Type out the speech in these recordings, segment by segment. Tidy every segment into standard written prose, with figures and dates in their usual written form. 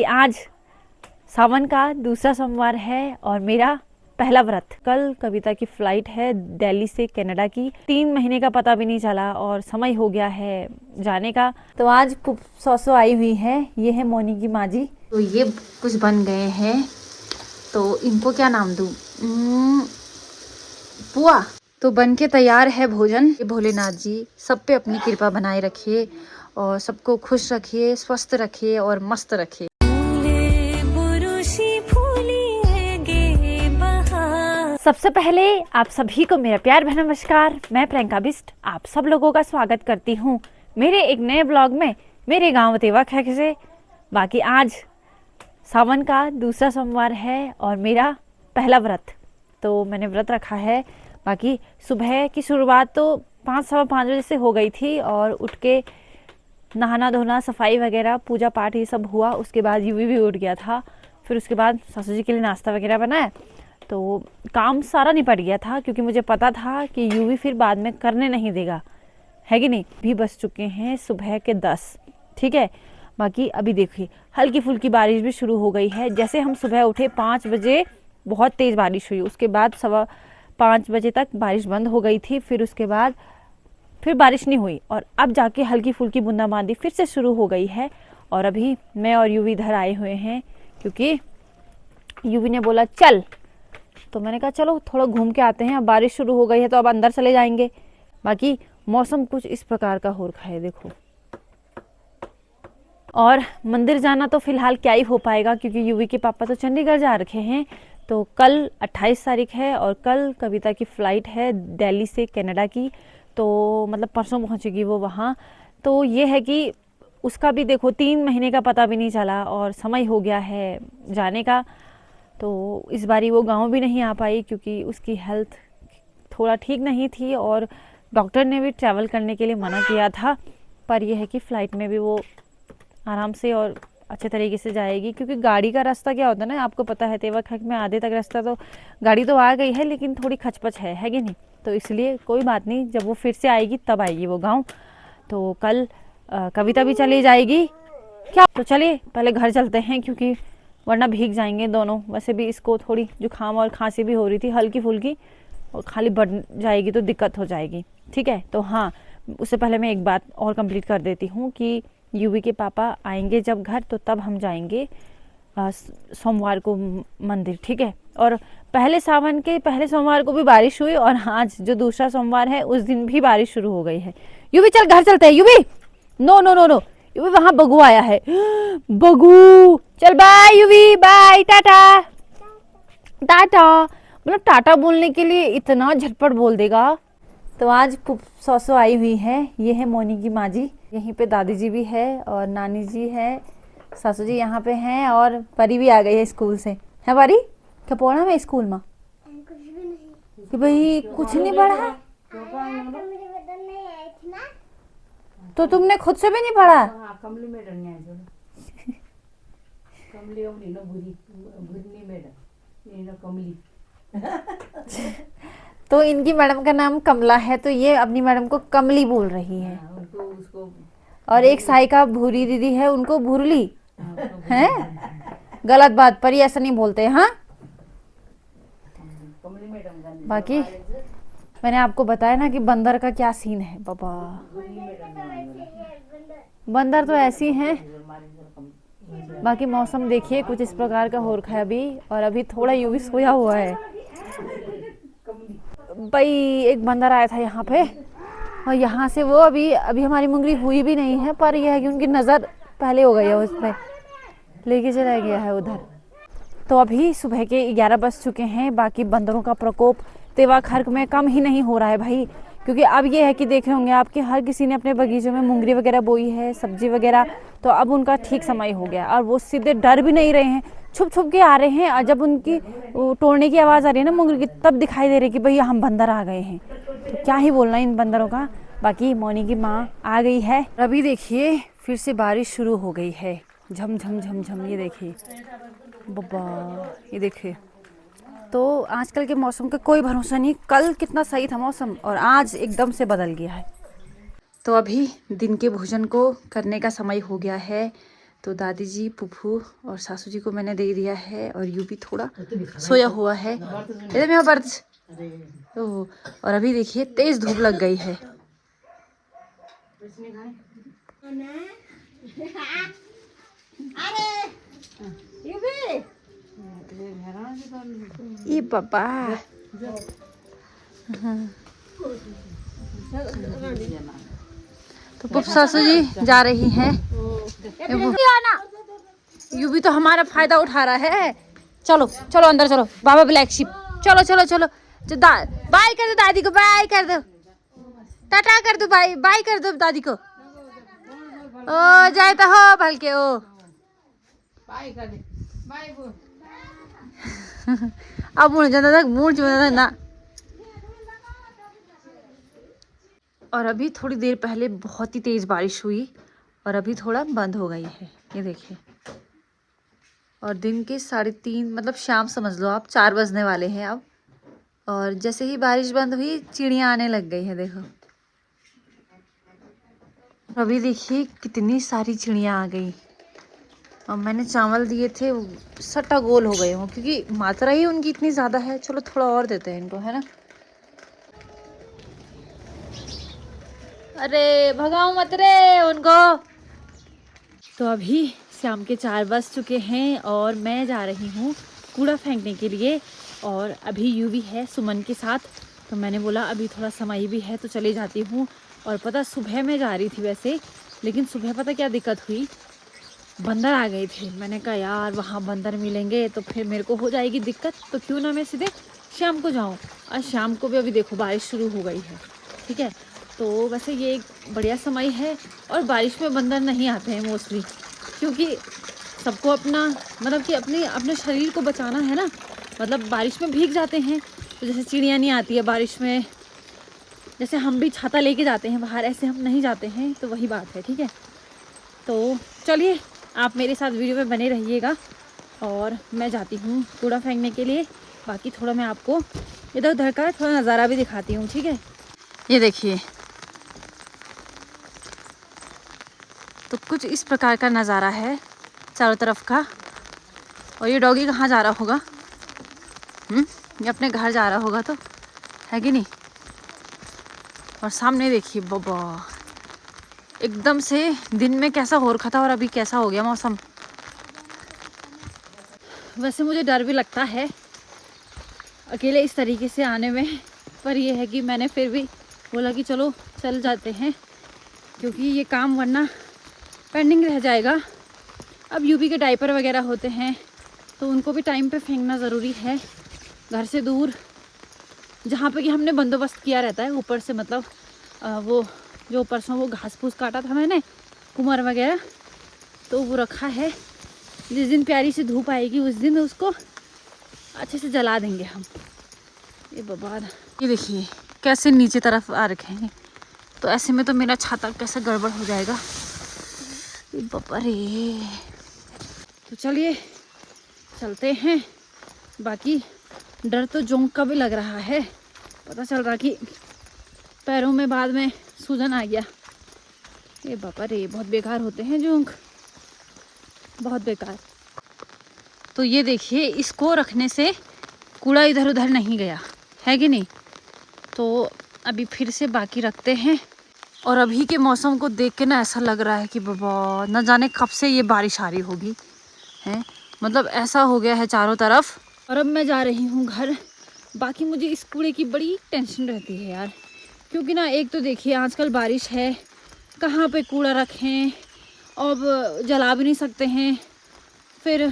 आज सावन का दूसरा सोमवार है और मेरा पहला व्रत। कल कविता की फ्लाइट है दिल्ली से कनाडा की। 3 महीने का पता भी नहीं चला और समय हो गया है जाने का। तो आज सौसो आई हुई है। ये है मोनी की माँ जी। तो ये कुछ बन गए हैं, तो इनको क्या नाम दूँ? पुआ। तो बन के तैयार है भोजन। भोलेनाथ जी सब पे अपनी कृपा बनाए रखिए और सबको खुश रखिए, स्वस्थ रखिए और मस्त रखिए। सबसे पहले आप सभी को मेरा प्यार भरा नमस्कार। मैं प्रियंका बिस्ट आप सब लोगों का स्वागत करती हूँ मेरे एक नए ब्लॉग में, मेरे गांव तेवा खैक से। बाकी आज सावन का दूसरा सोमवार है और मेरा पहला व्रत, तो मैंने व्रत रखा है। बाकी सुबह की शुरुआत तो 5-5:15 बजे से हो गई थी और उठ के नहाना धोना, सफाई वगैरह, पूजा पाठ ये सब हुआ। उसके बाद यूवी भी उठ गया था। फिर उसके बाद सासू जी के लिए नाश्ता वगैरह बनाया, तो काम सारा निपट गया था क्योंकि मुझे पता था कि यूवी फिर बाद में करने नहीं देगा, है कि नहीं। भी बज चुके हैं सुबह के 10, ठीक है। बाकी अभी देखिए हल्की फुल्की बारिश भी शुरू हो गई है। जैसे हम सुबह उठे 5 बजे बहुत तेज़ बारिश हुई, उसके बाद 5:15 बजे तक बारिश बंद हो गई थी। फिर उसके बाद फिर बारिश नहीं हुई और अब जाके हल्की फुल्की बूंदाबांदी फिर से शुरू हो गई है। और अभी मैं और यूवी इधर आए हुए हैं क्योंकि यूवी ने बोला चल, तो मैंने कहा चलो थोड़ा घूम के आते हैं। अब बारिश शुरू हो गई है तो अब अंदर चले जाएंगे। बाकी मौसम कुछ इस प्रकार का हो रखा है, देखो। और मंदिर जाना तो फिलहाल क्या ही हो पाएगा क्योंकि यूवी के पापा तो चंडीगढ़ जा रखे हैं। तो कल 28 तारीख है और कल कविता की फ़्लाइट है दिल्ली से कनाडा की। तो मतलब परसों पहुंचेगी वो वहाँ। तो ये है कि उसका भी देखो 3 महीने का पता भी नहीं चला और समय हो गया है जाने का। तो इस बारी वो गांव भी नहीं आ पाई क्योंकि उसकी हेल्थ थोड़ा ठीक नहीं थी और डॉक्टर ने भी ट्रैवल करने के लिए मना किया था। पर यह है कि फ़्लाइट में भी वो आराम से और अच्छे तरीके से जाएगी क्योंकि गाड़ी का रास्ता क्या होता है ना, आपको पता है। तेवा खैक में आधे तक रास्ता तो गाड़ी तो आ गई है लेकिन थोड़ी खचपच है कि नहीं। तो इसलिए कोई बात नहीं, जब वो फिर से आएगी तब आएगी वो गांव। तो कल कविता भी चली जाएगी क्या। तो चलिए पहले घर चलते हैं क्योंकि वरना भीग जाएंगे दोनों। वैसे भी इसको थोड़ी जुकाम और खांसी भी हो रही थी हल्की फुल्की, और खाली बढ़ जाएगी तो दिक्कत हो जाएगी, ठीक है। तो हाँ, उससे पहले मैं एक बात और कंप्लीट कर देती हूँ कि यूवी के पापा आएंगे जब घर तो तब हम जाएंगे सोमवार को मंदिर, ठीक है। और पहले सावन के पहले सोमवार को भी बारिश हुई और आज जो दूसरा सोमवार है उस दिन भी बारिश शुरू हो गई है। यूवी चल घर चलते हैं। Yuvi no no no no, Yuvi वहां बगू आया है। बगू चल, bye Yuvi, bye, tata tata. मतलब टाटा बोलने के लिए इतना झटपट बोल देगा। तो आज सौसो आई हुई है। ये है मोनी की माँ जी। यहीं पे दादी जी भी है और नानी जी है, सासू जी यहाँ पे हैं और परी भी आ गई है स्कूल से। है परी, क्या पढ़ा मैं स्कूल में? कि भाई कुछ नहीं पढ़ा तो तुमने खुद से भी नहीं पढ़ा? तो इनकी मैडम का नाम कमला है तो ये अपनी मैडम को कमली बोल रही है। और एक साइका भूरी दीदी है, उनको भूरली है। गलत बात, पर ये ऐसा नहीं बोलते। हाँ, बाकी मैंने आपको बताया ना कि बंदर का क्या सीन है बाबा। बंदर तो ऐसी हैं। बाकी मौसम देखिए कुछ इस प्रकार का हो रखा है अभी, और अभी थोड़ा यूं भी सोया हुआ है। भाई एक बंदर आया था यहाँ पे और यहाँ से वो अभी हमारी मुंगरी हुई भी नहीं है, पर यह है कि उनकी नज़र पहले हो गई है, उस पर लेके चला गया है उधर। तो अभी सुबह के 11 बज चुके हैं। बाकी बंदरों का प्रकोप तेवा खर्क में कम ही नहीं हो रहा है भाई, क्योंकि अब ये है कि देख रहे होंगे आपके हर किसी ने अपने बगीचों में मुंगरी वगैरह बोई है, सब्जी वगैरह। तो अब उनका ठीक समय हो गया और वो सीधे डर भी नहीं रहे हैं, छुप छुप के आ रहे हैं। और जब उनकी तोड़ने की आवाज़ आ रही है ना मुंगरी की, तब दिखाई दे रही कि भाई हम बंदर आ गए हैं। तो क्या ही बोलना इन बंदरों का। बाकी मोनी की माँ आ गई है। अभी देखिए फिर से बारिश शुरू हो गई है, झम झम झम झम। ये देखिए बब्बा, ये देखिए। तो आजकल के मौसम का कोई भरोसा नहीं। कल कितना सही था मौसम और आज एकदम से बदल गया है। तो अभी दिन के भोजन को करने का समय हो गया है। तो दादी जी, पुप्पू और सासू जी को मैंने दे दिया है और यूवी थोड़ा सोया हुआ है। इधर मेरा बर्द। तो और अभी देखिए तेज धूप लग गई है। ये पापा तो पुप सासू जी जा रही हैं। यू भी तो हमारा फायदा उठा रहा है। चलो चलो अंदर चलो, बाबा ब्लैक शिप। चलो चलो चलो, बाय कर दो दादी को, बाय कर दो, टाटा कर दो, बाय बाय कर दो दादी को। ओ जाए तो हो भलके ओ बाय कर दे, बाय बोल। अब मुड़ जाता था, मुड़ जाता ना। और अभी थोड़ी देर पहले बहुत ही तेज बारिश हुई और अभी थोड़ा बंद हो गई है, ये देखिए। और दिन के 3:30 मतलब शाम समझ लो आप, 4 बजने वाले हैं अब। और जैसे ही बारिश बंद हुई चिड़िया आने लग गई है, देखो। अभी देखिए कितनी सारी चिड़िया आ गई। और मैंने चावल दिए थे, सट्टा गोल हो गए हों क्योंकि मात्रा ही उनकी इतनी ज़्यादा है। चलो थोड़ा और देते हैं इनको, है ना। अरे भगाओ मत रे उनको। तो अभी शाम के 4 बज चुके हैं और मैं जा रही हूँ कूड़ा फेंकने के लिए। और अभी यूवी है सुमन के साथ, तो मैंने बोला अभी थोड़ा समय भी है तो चली जाती हूँ। और पता सुबह मैं जा रही थी वैसे, लेकिन सुबह पता क्या दिक्कत हुई, बंदर आ गए थे। मैंने कहा यार वहाँ बंदर मिलेंगे तो फिर मेरे को हो जाएगी दिक्कत, तो क्यों ना मैं सीधे शाम को जाऊँ। और शाम को भी अभी देखो बारिश शुरू हो गई है, ठीक है। तो वैसे ये एक बढ़िया समय है। और बारिश में बंदर नहीं आते हैं मोस्टली, क्योंकि सबको अपना मतलब कि अपने शरीर को बचाना है ना। मतलब बारिश में भीग जाते हैं तो जैसे चिड़िया नहीं आती है बारिश में, जैसे हम भी छाता लेके जाते हैं बाहर, ऐसे हम नहीं जाते हैं। तो वही बात है, ठीक है। तो चलिए आप मेरे साथ वीडियो में बने रहिएगा और मैं जाती हूँ कूड़ा फेंकने के लिए। बाकी थोड़ा मैं आपको इधर उधर का थोड़ा नज़ारा भी दिखाती हूँ, ठीक है। ये देखिए, तो कुछ इस प्रकार का नज़ारा है चारों तरफ का। और ये डॉगी कहाँ जा रहा होगा? ये अपने घर जा रहा होगा, तो है कि नहीं। और सामने देखिए बाबा, एकदम से दिन में कैसा हो रखा था और अभी कैसा हो गया मौसम। वैसे मुझे डर भी लगता है अकेले इस तरीके से आने में, पर यह है कि मैंने फिर भी बोला कि चलो चल जाते हैं, क्योंकि ये काम वरना पेंडिंग रह जाएगा। अब यूवी के डायपर वगैरह होते हैं तो उनको भी टाइम पे फेंकना ज़रूरी है, घर से दूर, जहाँ पे कि हमने बंदोबस्त किया रहता है ऊपर से। मतलब वो जो परसों वो घास फूस काटा था मैंने, कुमार वगैरह, तो वो रखा है। जिस दिन प्यारी सी धूप आएगी उस दिन उसको अच्छे से जला देंगे हम। ये बाबा, ये देखिए कैसे नीचे तरफ आ रखे हैं, तो ऐसे में तो मेरा छाता कैसे गड़बड़ हो जाएगा। ये बाबा रे। तो चलिए चलते हैं। बाकी डर तो जोंक का भी लग रहा है, पता चल रहा कि पैरों में बाद में सूजन आ गया। ये बाबा रे, बहुत बेकार होते हैं जोंक, बहुत बेकार। तो ये देखिए, इसको रखने से कूड़ा इधर उधर नहीं गया, है कि नहीं। तो अभी फिर से बाकी रखते हैं। और अभी के मौसम को देख के ना ऐसा लग रहा है कि बाबा न जाने कब से ये बारिश आ रही होगी, है। मतलब ऐसा हो गया है चारों तरफ। और अब मैं जा रही हूँ घर। बाकी मुझे इस कूड़े की बड़ी टेंशन रहती है यार, क्योंकि ना एक तो देखिए आजकल बारिश है, कहाँ पे कूड़ा रखें, अब जला भी नहीं सकते हैं, फिर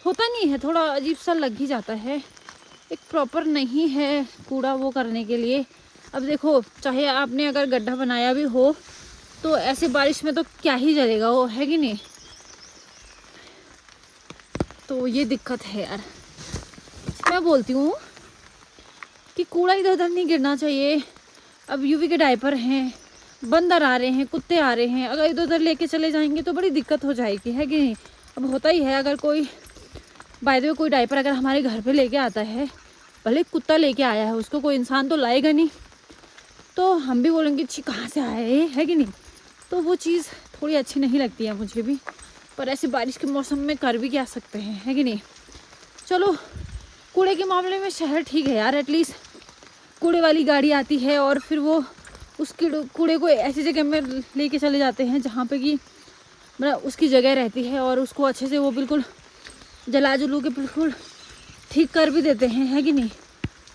होता नहीं है, थोड़ा अजीब सा लग ही जाता है। एक प्रॉपर नहीं है कूड़ा वो करने के लिए। अब देखो, चाहे आपने अगर गड्ढा बनाया भी हो तो ऐसे बारिश में तो क्या ही जलेगा वो, है कि नहीं। तो ये दिक्कत है यार। मैं बोलती हूँ कि कूड़ा इधर उधर नहीं गिरना चाहिए। अब यूवी के डायपर हैं, बंदर आ रहे हैं, कुत्ते आ रहे हैं, अगर इधर उधर लेके चले जाएंगे तो बड़ी दिक्कत हो जाएगी, है कि नहीं। अब होता ही है, अगर कोई बाय द वे कोई डायपर अगर हमारे घर पे लेके आता है, भले कुत्ता लेके आया है, उसको कोई इंसान तो लाएगा नहीं, तो हम भी बोलेंगे छी कहाँ से आए, है कि नहीं। तो वो चीज़ थोड़ी अच्छी नहीं लगती है मुझे भी। पर ऐसे बारिश के मौसम में कर भी क्या सकते हैं, है कि नहीं। चलो, कूड़े के मामले में शहर ठीक है यार, एटलीस्ट कूड़े वाली गाड़ी आती है और फिर वो उस कूड़े को ऐसी जगह में लेके चले जाते हैं जहाँ पे कि मतलब उसकी जगह रहती है और उसको अच्छे से वो बिल्कुल जला जुलू के बिल्कुल ठीक कर भी देते हैं, है कि नहीं।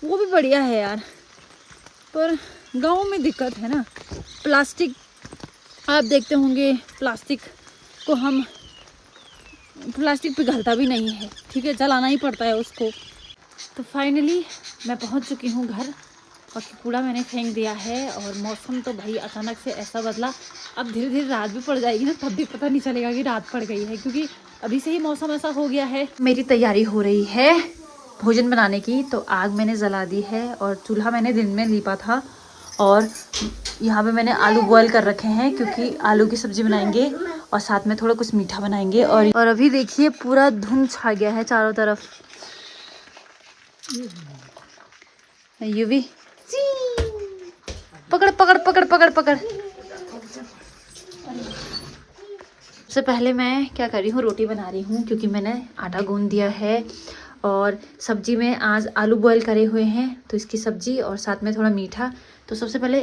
वो भी बढ़िया है यार। पर गाँव में दिक्कत है ना, प्लास्टिक आप देखते होंगे, प्लास्टिक पिघलता भी नहीं है, ठीक है, जलाना ही पड़ता है उसको। तो फाइनली मैं पहुंच चुकी हूं घर और कूड़ा मैंने फेंक दिया है। और मौसम तो भाई अचानक से ऐसा बदला, अब धीरे धीरे रात भी पड़ जाएगी ना, तब भी पता नहीं चलेगा कि रात पड़ गई है, क्योंकि अभी से ही मौसम ऐसा हो गया है। मेरी तैयारी हो रही है भोजन बनाने की, तो आग मैंने जला दी है और चूल्हा मैंने दिन में लीपा था और यहाँ पे मैंने आलू बॉयल कर रखे हैं क्योंकि आलू की सब्जी बनाएंगे और साथ में थोड़ा कुछ मीठा बनाएंगे। और अभी देखिए पूरा धुंध छा गया है चारों तरफ। यूवी पकड़ पकड़ पकड़ पकड़ पकड़। सबसे पहले मैं क्या कर रही हूँ, रोटी बना रही हूँ क्योंकि मैंने आटा गूंद दिया है और सब्जी में आज आलू बॉयल करे हुए हैं, तो इसकी सब्जी और साथ में थोड़ा मीठा। तो सबसे पहले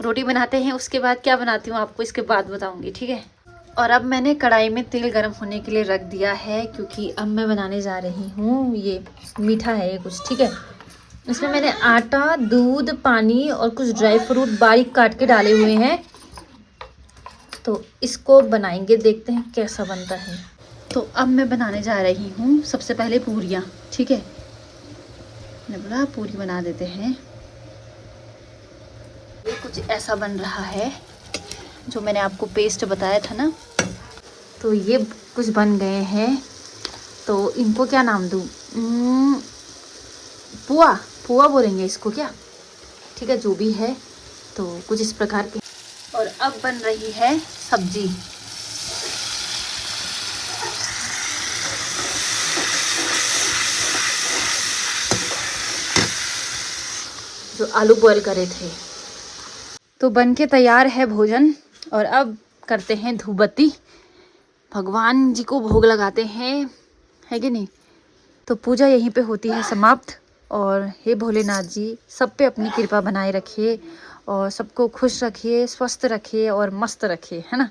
रोटी बनाते हैं, उसके बाद क्या बनाती हूँ आपको इसके बाद बताऊँगी, ठीक है। और अब मैंने कढ़ाई में तेल गरम होने के लिए रख दिया है क्योंकि अब मैं बनाने जा रही हूँ ये मीठा है ये कुछ, ठीक है। इसमें मैंने आटा, दूध, पानी और कुछ ड्राई फ्रूट बारीक काट के डाले हुए हैं, तो इसको बनाएंगे, देखते हैं कैसा बनता है। तो अब मैं बनाने जा रही हूँ सबसे पहले पूरियाँ, ठीक है। मैंने बोला पूरी बना देते हैं। ये कुछ ऐसा बन रहा है जो मैंने आपको पेस्ट बताया था ना, तो ये कुछ बन गए हैं। तो इनको क्या नाम दूँ, पुआ बोलेंगे इसको क्या, ठीक है, जो भी है। तो कुछ इस प्रकार के। और अब बन रही है सब्जी। जो आलू बॉयल करे थे। तो बन के तैयार है भोजन और अब करते हैं धूप बत्ती, भगवान जी को भोग लगाते हैं, है कि नहीं। तो पूजा यहीं पे होती है समाप्त। और हे भोलेनाथ जी सब पे अपनी कृपा बनाए रखिए और सबको खुश रखिए, स्वस्थ रखिए और मस्त रखिए, है ना।